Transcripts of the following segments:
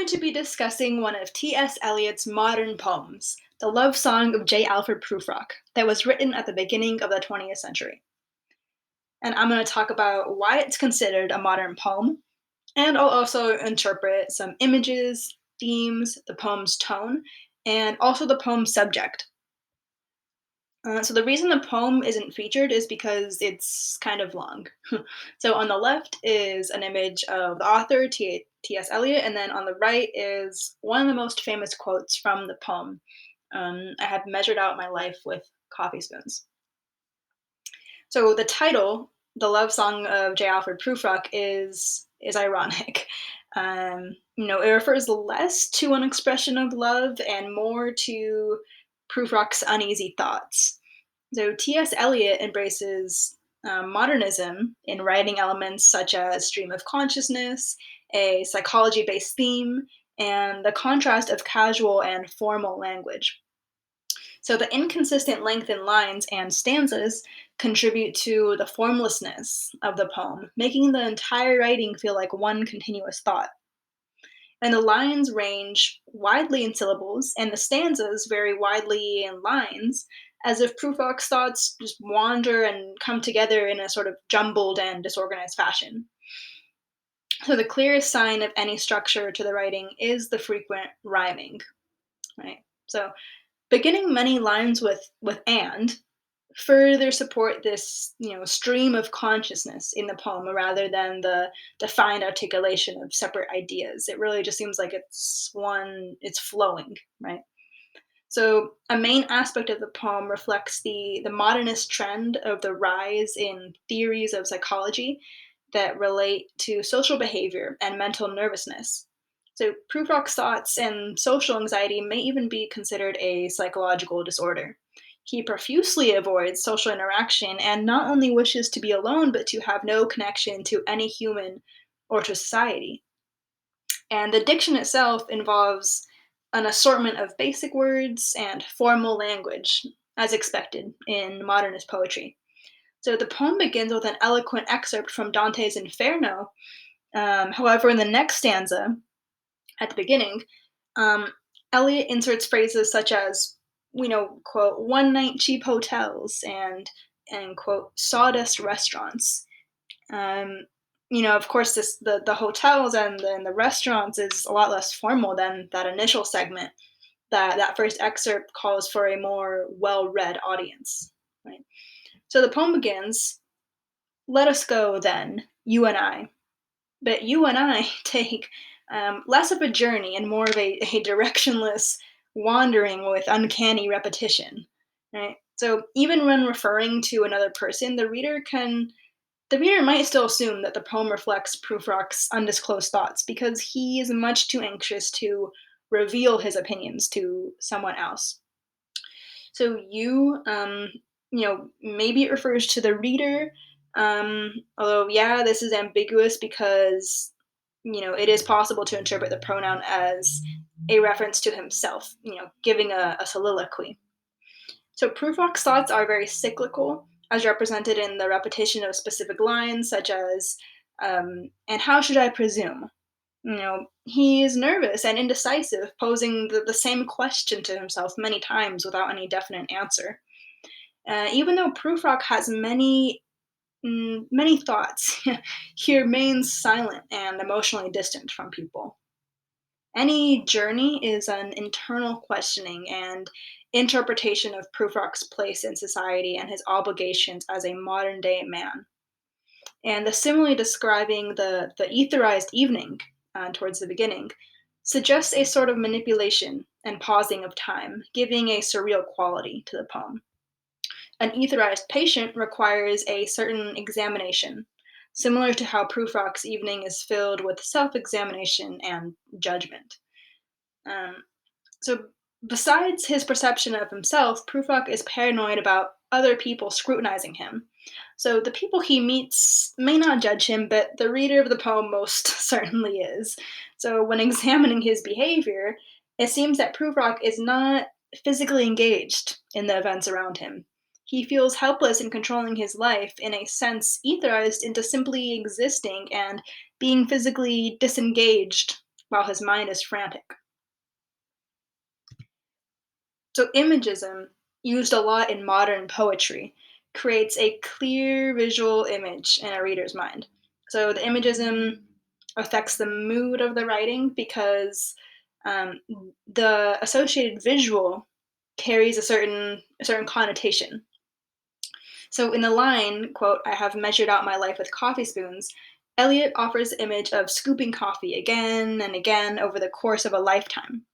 going to be discussing one of T.S. Eliot's modern poems, the love song of J. Alfred Prufrock, that was written at the beginning of the 20th century. And I'm going to talk about why it's considered a modern poem, and I'll also interpret some images, themes, the poem's tone, and also the poem's subject. So the reason the poem isn't featured is because it's kind of long. So on the left is an image of the author, T.S. Eliot, and then on the right is one of the most famous quotes from the poem. I have measured out my life with coffee spoons. So the title, "The Love Song of J. Alfred Prufrock," is ironic. It refers less to an expression of love and more to Prufrock's uneasy thoughts. So T.S. Eliot embraces modernism in writing elements such as stream of consciousness, a psychology based theme, and the contrast of casual and formal language. So the inconsistent length in lines and stanzas contribute to the formlessness of the poem, making the entire writing feel like one continuous thought. And the lines range widely in syllables, and the stanzas vary widely in lines, as if Prufrock's thoughts just wander and come together in a sort of jumbled and disorganized fashion. So the clearest sign of any structure to the writing is the frequent rhyming, right? So beginning many lines with and further support this stream of consciousness in the poem rather than the defined articulation of separate ideas. It really just seems like it's flowing, right? So a main aspect of the poem reflects the modernist trend of the rise in theories of psychology that relate to social behavior and mental nervousness. So Prufrock's thoughts and social anxiety may even be considered a psychological disorder. He profusely avoids social interaction and not only wishes to be alone, but to have no connection to any human or to society. And the diction itself involves an assortment of basic words and formal language, as expected in modernist poetry. So the poem begins with an eloquent excerpt from Dante's Inferno. However, in the next stanza, at the beginning, um, Eliot inserts phrases such as, quote, one night cheap hotels and quote, sawdust restaurants. Um, of course, the hotels and the restaurants is a lot less formal than that initial segment. That first excerpt calls for a more well-read audience. Right. So the poem begins. Let us go then, you and I. But you and I take less of a journey and more of a directionless wandering with uncanny repetition. Right. So even when referring to another person, the reader might still assume that the poem reflects Prufrock's undisclosed thoughts because he is much too anxious to reveal his opinions to someone else. So maybe it refers to the reader, although, yeah, this is ambiguous because, it is possible to interpret the pronoun as a reference to himself, giving a soliloquy. So Prufrock's thoughts are very cyclical, as represented in the repetition of specific lines, such as, and how should I presume? He is nervous and indecisive, posing the same question to himself many times without any definite answer. Even though Prufrock has many thoughts, he remains silent and emotionally distant from people. Any journey is an internal questioning and interpretation of Prufrock's place in society and his obligations as a modern day man. And the simile describing the etherized evening towards the beginning suggests a sort of manipulation and pausing of time, giving a surreal quality to the poem. An etherized patient requires a certain examination, similar to how Prufrock's evening is filled with self examination and judgment. Um, so, besides his perception of himself, Prufrock is paranoid about other people scrutinizing him. So, the people he meets may not judge him, but the reader of the poem most certainly is. So, when examining his behavior, it seems that Prufrock is not physically engaged in the events around him. He feels helpless in controlling his life, in a sense, etherized into simply existing and being physically disengaged while his mind is frantic. So, imagism, used a lot in modern poetry, creates a clear visual image in a reader's mind. So, the imagism affects the mood of the writing because um, the associated visual carries a certain connotation. So in the line, quote, "I have measured out my life with coffee spoons," Eliot offers the image of scooping coffee again and again over the course of a lifetime.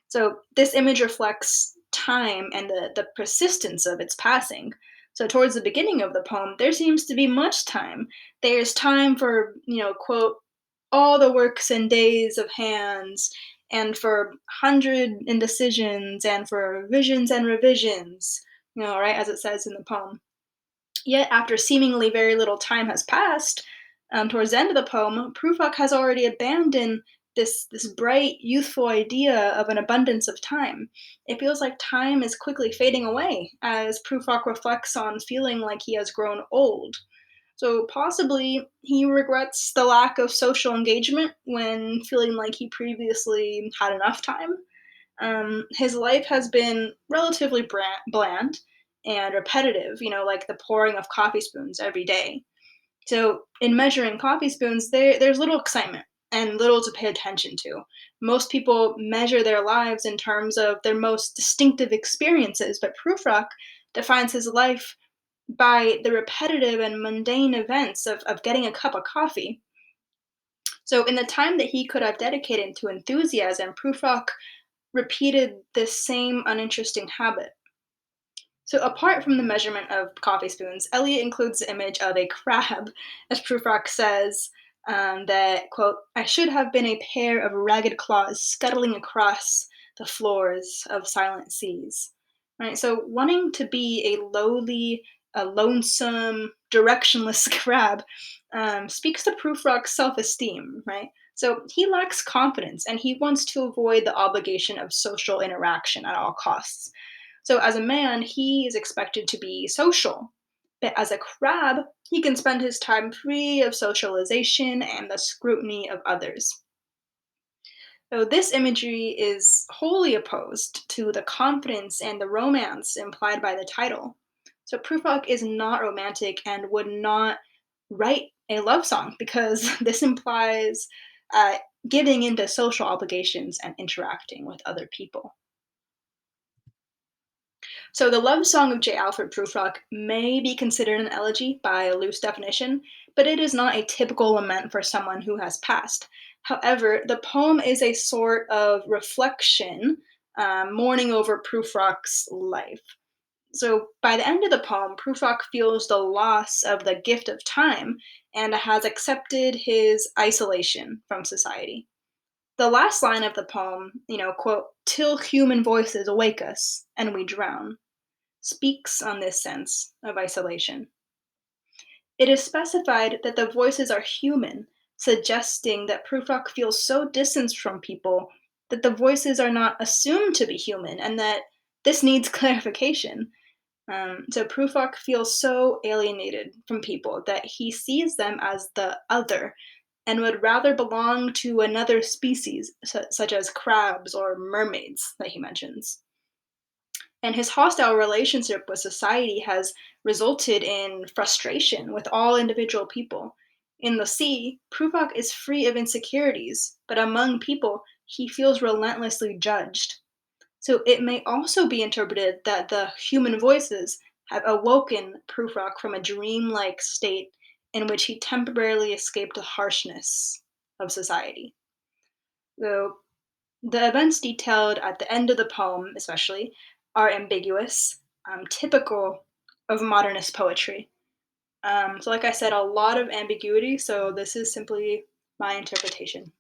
So this image reflects time and the persistence of its passing. So towards the beginning of the poem, there seems to be much time. There's time for, quote, "all the works and days of hands," and for 100 indecisions, and for visions and revisions, right, as it says in the poem. Yet, after seemingly very little time has passed, towards the end of the poem, Prufrock has already abandoned this bright, youthful idea of an abundance of time. It feels like time is quickly fading away as Prufrock reflects on feeling like he has grown old. So possibly he regrets the lack of social engagement when feeling like he previously had enough time. His life has been relatively bland and repetitive, like the pouring of coffee spoons every day. So, in measuring coffee spoons, there's little excitement and little to pay attention to. Most people measure their lives in terms of their most distinctive experiences, but Prufrock defines his life by the repetitive and mundane events of getting a cup of coffee. So, in the time that he could have dedicated to enthusiasm, Prufrock repeated this same uninteresting habit. So, apart from the measurement of coffee spoons, Eliot includes the image of a crab, as Prufrock says that, quote, "I should have been a pair of ragged claws scuttling across the floors of silent seas." Right? So, wanting to be a lonesome, directionless crab speaks to Prufrock's self esteem, right? So, he lacks confidence and he wants to avoid the obligation of social interaction at all costs. So as a man, he is expected to be social. But as a crab, he can spend his time free of socialization and the scrutiny of others. So this imagery is wholly opposed to the confidence and the romance implied by the title. So Prufrock is not romantic and would not write a love song because this implies uh, giving into social obligations and interacting with other people. So the love song of J. Alfred Prufrock may be considered an elegy by a loose definition, but it is not a typical lament for someone who has passed. However, the poem is a sort of reflection, mourning over Prufrock's life. So by the end of the poem, Prufrock feels the loss of the gift of time and has accepted his isolation from society. The last line of the poem, quote, "till human voices wake us and we drown," speaks on this sense of isolation. It is specified that the voices are human, suggesting that Prufrock feels so distanced from people that the voices are not assumed to be human and that this needs clarification. So Prufrock feels so alienated from people that he sees them as the other and would rather belong to another species, such as crabs or mermaids, that he mentions. And his hostile relationship with society has resulted in frustration with all individual people. In the sea, Prufrock is free of insecurities, but among people, he feels relentlessly judged. So it may also be interpreted that the human voices have awoken Prufrock from a dreamlike state in which he temporarily escaped the harshness of society. So the events detailed at the end of the poem, especially, are ambiguous, typical of modernist poetry. So, like I said, a lot of ambiguity, so this is simply my interpretation.